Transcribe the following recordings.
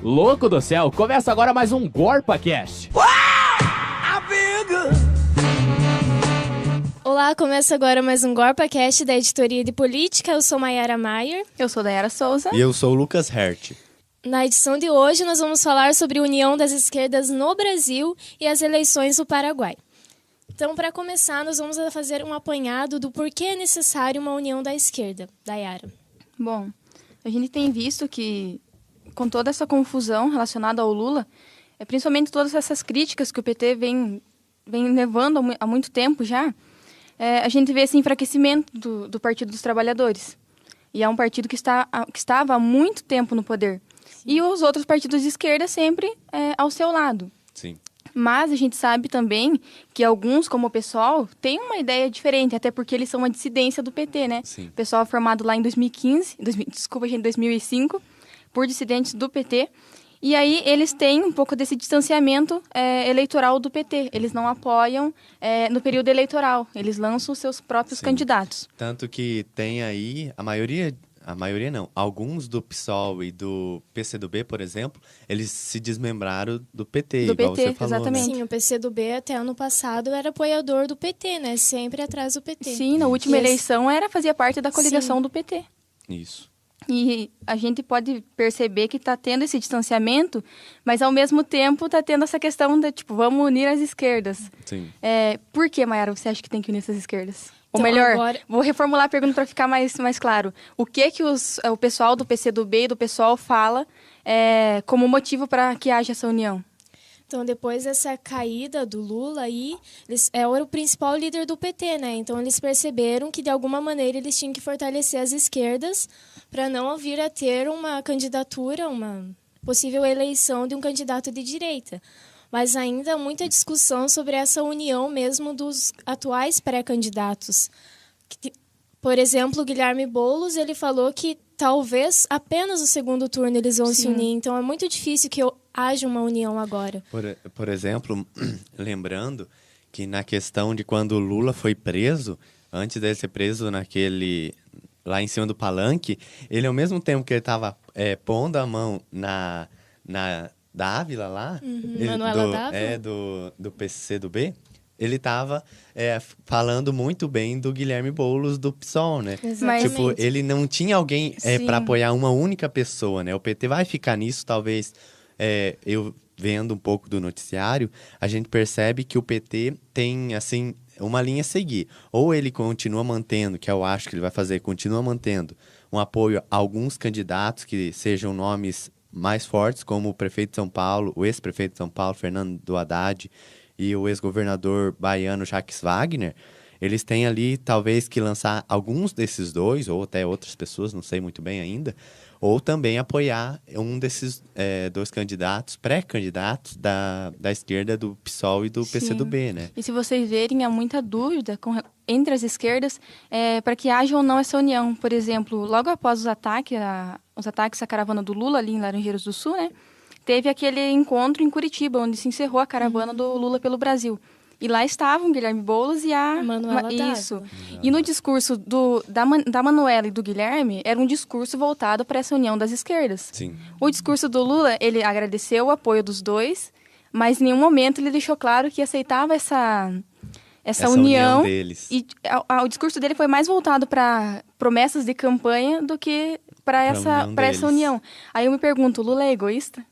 Louco do céu, começa agora mais um GorpaCast. Olá, começa agora mais um GorpaCast da Editoria de Política. Eu sou Mayara Maier. Eu sou Dayara Souza. E eu sou o Lucas Hert. Na edição de hoje, nós vamos falar sobre a união das esquerdas no Brasil e as eleições do Paraguai. Então, para começar, nós vamos fazer um apanhado do porquê é necessário uma união da esquerda. Dayara. Bom, a gente tem visto que, com toda essa confusão relacionada ao Lula, principalmente todas essas críticas que o PT vem levando há muito tempo já, a gente vê esse enfraquecimento do Partido dos Trabalhadores. E é um partido que estava há muito tempo no poder. Sim. E os outros partidos de esquerda sempre ao seu lado. Sim. Mas a gente sabe também que alguns, como o PSOL, têm uma ideia diferente, até porque eles são uma dissidência do PT, né? Sim. O PSOL formado lá em 2005, por dissidentes do PT. E aí eles têm um pouco desse distanciamento eleitoral do PT. Eles não apoiam no período eleitoral. Eles lançam os seus próprios candidatos. Tanto que tem aí, a maioria não, alguns do PSOL e do PCdoB, por exemplo, eles se desmembraram do PT, igual você falou. Exatamente. Sim, o PCdoB até ano passado era apoiador do PT, né? Sempre atrás do PT. Sim, na última eleição fazia parte da coligação do PT. Isso. E a gente pode perceber que está tendo esse distanciamento, mas ao mesmo tempo está tendo essa questão de, vamos unir as esquerdas. Sim. Por que, Mayara, você acha que tem que unir essas esquerdas? Ou Então, melhor, agora... vou reformular a pergunta para ficar mais claro. O que o pessoal do PCdoB e do PSOL fala como motivo para que haja essa união? Então, depois dessa caída do Lula aí, eles era o principal líder do PT, né? Então, eles perceberam que, de alguma maneira, eles tinham que fortalecer as esquerdas para não vir a ter uma candidatura, uma possível eleição de um candidato de direita. Mas ainda há muita discussão sobre essa união mesmo dos atuais pré-candidatos. Por exemplo, o Guilherme Boulos, ele falou que talvez apenas no segundo turno eles vão se unir. Então, é muito difícil que haja uma união agora. Por exemplo, lembrando que na questão de quando o Lula foi preso, antes dele ser preso lá em cima do palanque, ele, ao mesmo tempo que ele estava pondo a mão na Dávila lá, Manuela Dávila? do PCdoB, ele estava falando muito bem do Guilherme Boulos do PSOL, né? Exatamente. Ele não tinha alguém para apoiar uma única pessoa, né? O PT vai ficar nisso, talvez. Eu vendo um pouco do noticiário, a gente percebe que o PT tem, assim, uma linha a seguir. Ou ele continua mantendo, que eu acho que ele vai fazer, continua mantendo um apoio a alguns candidatos que sejam nomes mais fortes, como o prefeito de São Paulo, o ex-prefeito de São Paulo, Fernando Haddad, e o ex-governador baiano Jacques Wagner. Eles têm ali, talvez, que lançar alguns desses dois, ou até outras pessoas, não sei muito bem ainda, ou também apoiar um desses dois candidatos, pré-candidatos da esquerda, do PSOL e do PCdoB, né? E se vocês verem, há muita dúvida entre as esquerdas para que haja ou não essa união. Por exemplo, logo após os ataques à caravana do Lula ali em Laranjeiras do Sul, né? Teve aquele encontro em Curitiba, onde se encerrou a caravana do Lula pelo Brasil. E lá estavam Guilherme Boulos e a Manuela isso. E no discurso da Manuela e do Guilherme, era um discurso voltado para essa união das esquerdas. Sim. O discurso do Lula, ele agradeceu o apoio dos dois, mas em nenhum momento ele deixou claro que aceitava essa união deles. E o discurso dele foi mais voltado para promessas de campanha do que para essa união. Aí eu me pergunto, o Lula é egoísta?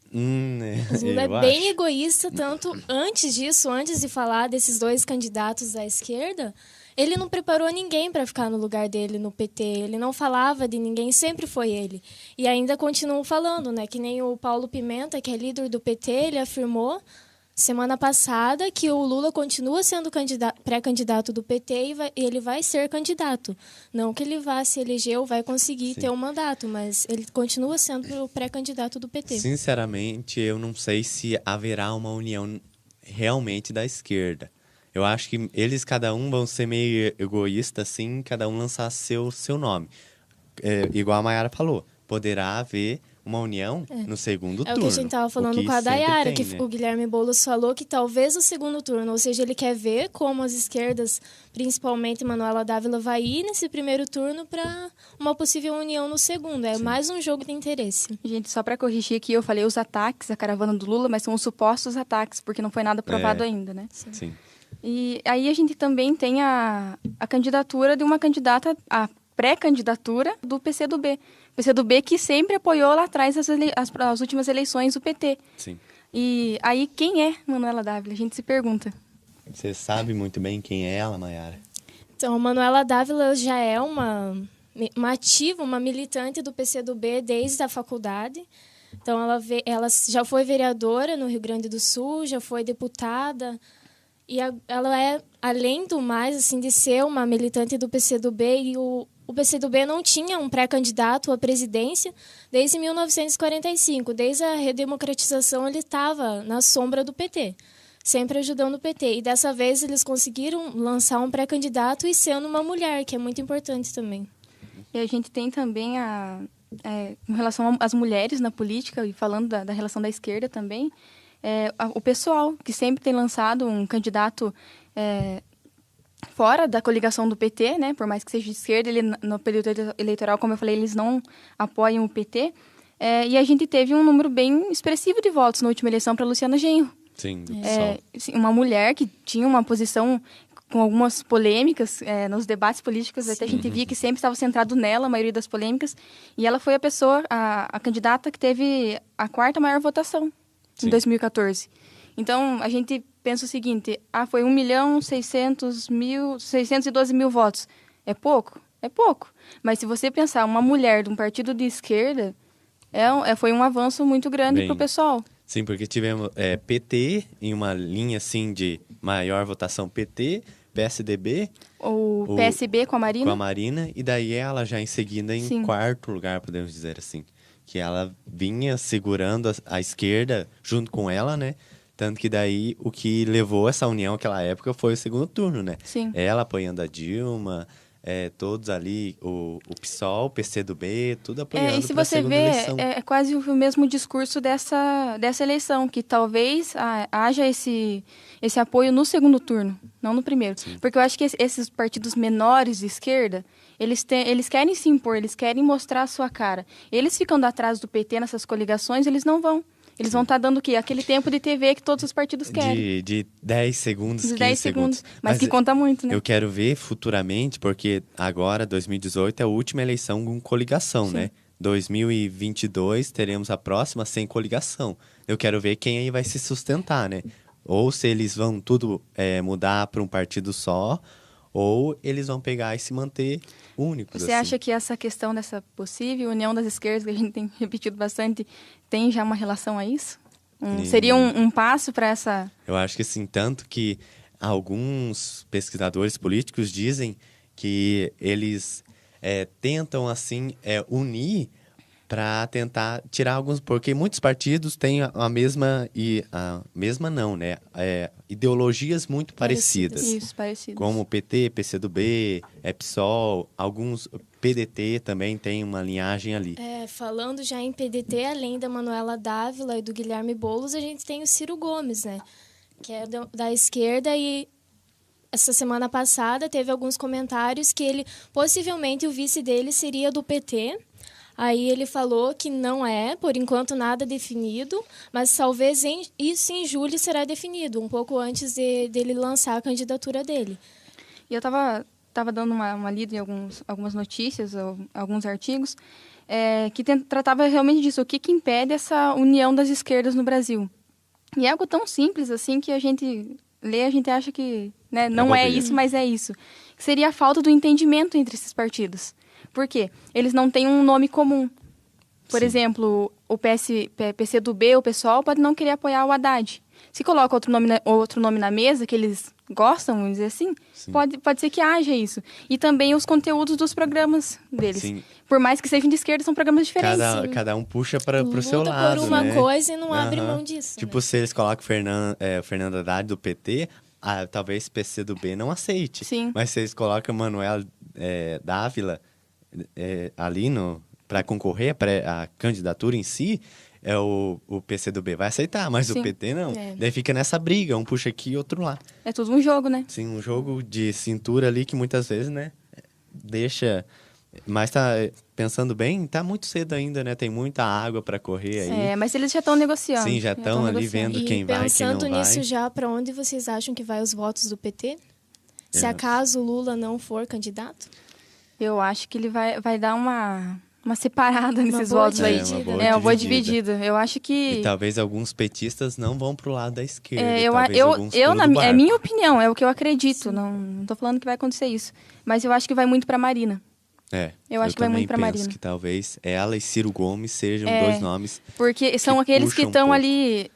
O Lula é bem egoísta, tanto antes de falar desses dois candidatos da esquerda, ele não preparou ninguém para ficar no lugar dele no PT, ele não falava de ninguém, sempre foi ele. E ainda continuam falando, né? Que nem o Paulo Pimenta, que é líder do PT, ele afirmou semana passada que o Lula continua sendo pré-candidato do PT e ele vai ser candidato. Não que ele vá se eleger ou vai conseguir ter um mandato, mas ele continua sendo o pré-candidato do PT. Sinceramente, eu não sei se haverá uma união realmente da esquerda. Eu acho que eles, cada um, vão ser meio egoístas, assim, cada um lançar seu nome. Igual a Mayara falou, poderá haver uma união no segundo turno. É o que a gente estava falando com a Dayara, que né? o Guilherme Boulos falou que talvez o segundo turno, ou seja, ele quer ver como as esquerdas, principalmente Manuela Dávila, vai ir nesse primeiro turno para uma possível união no segundo. É mais um jogo de interesse. Gente, só para corrigir aqui, eu falei os ataques à caravana do Lula, mas são os supostos ataques, porque não foi nada provado ainda, né? Sim. E aí a gente também tem a candidatura de uma candidata, a pré-candidatura do PCdoB. O PCdoB que sempre apoiou lá atrás as últimas eleições do PT. Sim. E aí, quem é Manuela Dávila? A gente se pergunta. Você sabe muito bem quem é ela, Mayara? Então, Manuela Dávila já é uma ativa, uma militante do PCdoB desde a faculdade. Então, ela já foi vereadora no Rio Grande do Sul, já foi deputada. E ela é, além do mais, assim, de ser uma militante do PCdoB, e o PCdoB não tinha um pré-candidato à presidência desde 1945. Desde a redemocratização, ele estava na sombra do PT, sempre ajudando o PT. E dessa vez eles conseguiram lançar um pré-candidato e sendo uma mulher, que é muito importante também. E a gente tem também com relação às mulheres na política, e falando da relação da esquerda também, o PSOL, que sempre tem lançado um candidato fora da coligação do PT, né? Por mais que seja de esquerda, ele, no período eleitoral, como eu falei, eles não apoiam o PT. E a gente teve um número bem expressivo de votos na última eleição para Luciana Genro. Sim, do PSOL. Uma mulher que tinha uma posição com algumas polêmicas nos debates políticos, até a gente via que sempre estava centrado nela, a maioria das polêmicas, e ela foi a candidata que teve a quarta maior votação em 2014. Então, a gente pensa o seguinte, foi 1.612.000 votos. É pouco? É pouco. Mas se você pensar, uma mulher de um partido de esquerda, foi um avanço muito grande para o pessoal. Sim, porque tivemos PT em uma linha assim de maior votação PT, PSDB... O PSB com a Marina. Com a Marina, e daí ela já em seguida em quarto lugar, podemos dizer assim. Que ela vinha segurando a esquerda junto com ela, né? Tanto que daí o que levou essa união naquela época foi o segundo turno, né? Sim. Ela apoiando a Dilma, todos ali, o PSOL, o PCdoB, tudo apoiando para a segunda eleição. É quase o mesmo discurso dessa eleição, que talvez haja esse apoio no segundo turno, não no primeiro. Sim. Porque eu acho que esses partidos menores de esquerda, eles querem se impor, eles querem mostrar a sua cara. Eles ficando atrás do PT nessas coligações, eles não vão. Eles vão estar dando o quê? Aquele tempo de TV que todos os partidos querem. De 10 segundos, 15 10 segundos. Mas Mas que conta muito, né? Eu quero ver futuramente, porque agora, 2018, é a última eleição com coligação, né? 2022, teremos a próxima sem coligação. Eu quero ver quem aí vai se sustentar, né? Ou se eles vão tudo mudar para um partido só, ou eles vão pegar e se manter únicos. Você acha que essa questão dessa possível união das esquerdas, que a gente tem repetido bastante, tem já uma relação a isso? Seria um passo para essa... Eu acho que sim, tanto que alguns pesquisadores políticos dizem que eles tentam, assim, unir para tentar tirar alguns... Porque muitos partidos têm a mesma... não, né? Ideologias muito parecidas. Isso, parecidas. Como o PT, PCdoB, PSOL, alguns... PDT também tem uma linhagem ali. Falando já em PDT, além da Manuela Dávila e do Guilherme Boulos, a gente tem o Ciro Gomes, né? Que é da esquerda, e essa semana passada teve alguns comentários que possivelmente o vice dele seria do PT. Aí ele falou que não por enquanto, nada definido, mas talvez isso em julho será definido, um pouco antes dele lançar a candidatura dele. E eu estava dando uma lida em algumas notícias, ou alguns artigos, que tratava realmente disso, o que impede essa união das esquerdas no Brasil. E é algo tão simples assim que a gente lê, a gente acha que não é isso, mas é isso. Que seria a falta do entendimento entre esses partidos. Por quê? Eles não têm um nome comum. Por exemplo, o PCdoB, o PSOL, pode não querer apoiar o Haddad. Se coloca outro nome na mesa, que eles gostam, vamos dizer assim, pode ser que haja isso. E também os conteúdos dos programas deles. Sim. Por mais que sejam de esquerda, são programas diferentes. Cada um puxa para o seu lado, por uma né? coisa e não abre mão disso. Tipo, se eles colocam o Fernando Haddad do PT, talvez PCdoB não aceite. Sim. Mas se eles colocam Manuel Dávila ali para concorrer a candidatura em si, o PCdoB vai aceitar, mas Sim. o PT não. É. Daí fica nessa briga, um puxa aqui e outro lá. É tudo um jogo, né? Sim, um jogo de cintura ali que muitas vezes, né, deixa... Mas tá pensando bem, tá muito cedo ainda, né? Tem muita água para correr aí. Mas eles já estão negociando. Sim, já estão ali negociando. vendo E quem vai, quem não pensando nisso vai. já, para onde vocês acham que vai os votos do PT? Se É. acaso o Lula não for candidato? Eu acho que ele vai dar uma separada nesses boa votos aí. dividida. Uma boa dividida. Eu acho que... E talvez alguns petistas não vão pro lado da esquerda. eu, talvez eu, alguns eu pulam na, do é barco. minha opinião, é o que eu acredito. Não tô falando que vai acontecer isso. Mas eu acho que vai muito pra Marina. Eu acho que vai também muito pra penso Marina. que talvez ela e Ciro Gomes sejam É. dois nomes. Porque são Que aqueles que puxa um estão pouco. ali...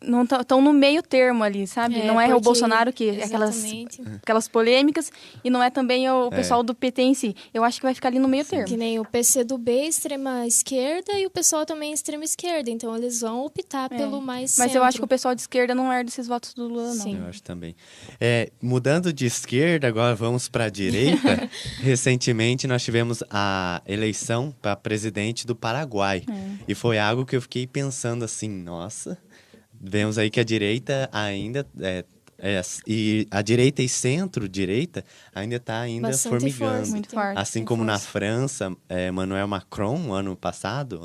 Não estão no meio termo ali, sabe? Não é o porque- Bolsonaro que... Exatamente. Aquelas polêmicas. E não é também o pessoal do PT em si. Eu acho que vai ficar ali no meio termo. Que nem o PCdoB, extrema esquerda, e o pessoal também extrema esquerda. Então, eles vão optar pelo mais Mas centro. eu acho que o pessoal de esquerda não herda esses votos do Lula, não. Sim. Eu acho também. Mudando de esquerda, agora vamos para a direita. Recentemente nós tivemos a eleição para presidente do Paraguai. E foi algo que eu fiquei pensando assim, nossa, vemos aí que a direita ainda... e a direita e centro-direita ainda está Bastante formigando. força, Muito forte. Assim tem como na força. França, Emmanuel Macron, ano passado,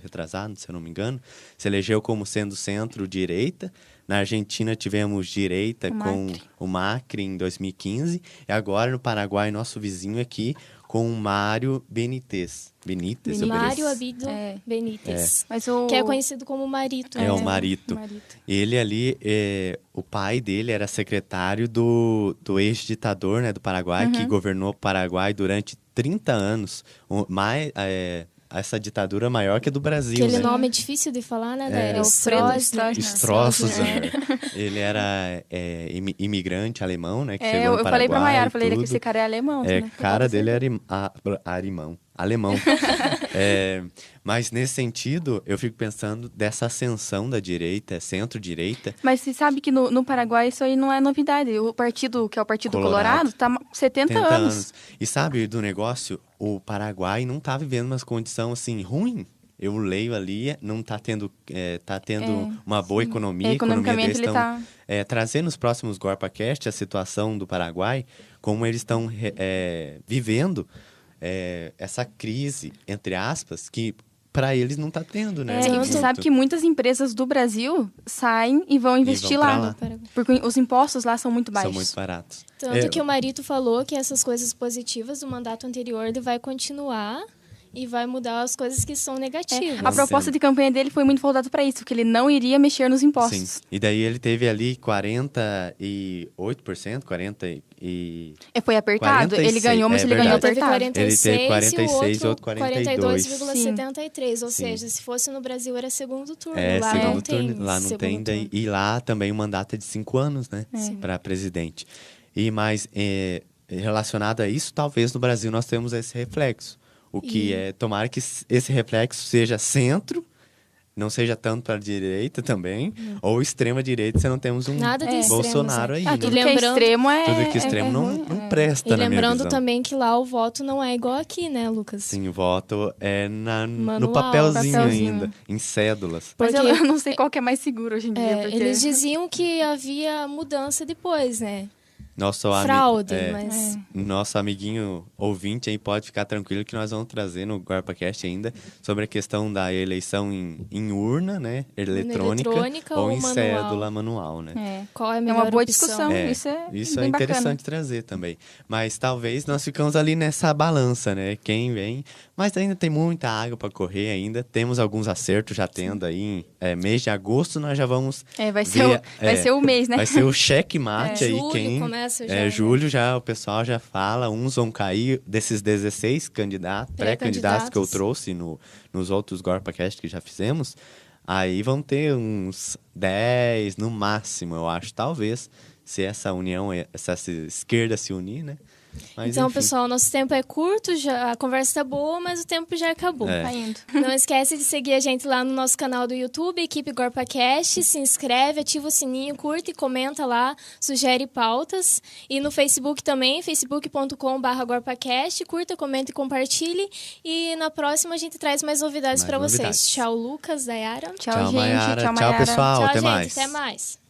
retrasado, se eu não me engano, se elegeu como sendo centro-direita. Na Argentina tivemos direita O com Macri. o Macri em 2015. E agora no Paraguai, nosso vizinho aqui, com o Mário Benítez. Benítez, Mário eu Abdo É. Benítez. Mas o... Que é conhecido como Marito. É o né? Marito. Ele ali, o pai dele era secretário do ex-ditador, né, do Paraguai, que governou o Paraguai durante 30 anos. Essa ditadura maior que a do Brasil, Aquele né? nome é difícil de falar, né? É, Alfredo Stroessner. Stroessner. Ele era imigrante alemão, né? Que chegou no eu falei pra Paraguai Maiara, e falei que tudo. esse cara é alemão, né? Cara dele era alemão. Mas nesse sentido, eu fico pensando dessa ascensão da direita, centro-direita. Mas você sabe que no Paraguai isso aí não é novidade. O partido, que é o Partido Colorado, tá 70 anos. E sabe do negócio? O Paraguai não tá vivendo uma condição assim ruim. Eu leio ali, não tá tendo, uma boa economia. A economia Economicamente deles ele tá... trazer nos próximos GorpaCast a situação do Paraguai, como eles estão vivendo essa crise, entre aspas, que para eles não tá tendo, né? E você sabe que muitas empresas do Brasil saem e vão investir pra lá. lá. Porque os impostos lá são muito baixos. São muito baratos. Tanto que o Marito falou que essas coisas positivas do mandato anterior ele vai continuar e vai mudar as coisas que são negativas. A proposta de campanha dele foi muito voltada para isso, que ele não iria mexer nos impostos. Sim. E daí ele teve ali 48%, 40 e... Foi apertado, 46, ele ganhou, mas ele ganhou Ele teve apertado. 46, Ele teve 46 e o outro 42. 42,73. Ou Sim. seja, se fosse no Brasil era segundo turno. Lá segundo não tem. turno, lá não tem. segundo turno. E lá também o mandato é de 5 anos, né? Para presidente. E mais relacionado a isso, talvez no Brasil nós temos esse reflexo. O que tomara que esse reflexo seja centro, não seja tanto para a direita também, ou extrema direita, se não temos um Nada de extremos, Bolsonaro aí. Ah, né? tudo que é lembrando- extremo é... Tudo que é extremo não ruim, presta, E na minha lembrando visão. também que lá o voto não é igual aqui, né, Lucas? Sim, o voto é no Manual, papelzinho papelzinho. ainda, em cédulas. Mas Porque- eu não sei qual que é mais seguro hoje em dia. Porque... Eles diziam que havia mudança depois, né? Fraude, mas... Nosso amiguinho ouvinte aí pode ficar tranquilo que nós vamos trazer no GorpaCast ainda sobre a questão da eleição em urna, né? Eletrônica ou em manual. cédula manual, né? Qual é a É melhor uma boa opção? discussão. Isso é é bem interessante bacana. trazer também. Mas talvez nós ficamos ali nessa balança, né? Quem vem. Mas ainda tem muita água para correr ainda. Temos alguns acertos já tendo aí. Mês de agosto nós já vamos Vai ser ver, o mês, né? Vai ser o checkmate aí. Julho Quem, começa já, né? julho já o pessoal já fala. Uns vão cair desses 16 candidatos, pré-candidatos que eu trouxe nos outros GorpaCast que já fizemos. Aí vão ter uns 10 no máximo, eu acho. Talvez se essa união, essa esquerda se unir, né? Mas, Então, enfim. pessoal, nosso tempo é curto, a conversa tá boa, mas o tempo já acabou. Tá indo. Não esquece de seguir a gente lá no nosso canal do YouTube, Equipe GorpaCast. Se inscreve, ativa o sininho, curte e comenta lá, sugere pautas. E no Facebook também, facebook.com/GorpaCast. Curta, comenta e compartilhe. E na próxima a gente traz mais novidades para vocês. Tchau, Lucas, Dayara. Tchau, gente. Mayara. Tchau, Tchau, Mayara. pessoal. Tchau, Até gente. mais. Até mais.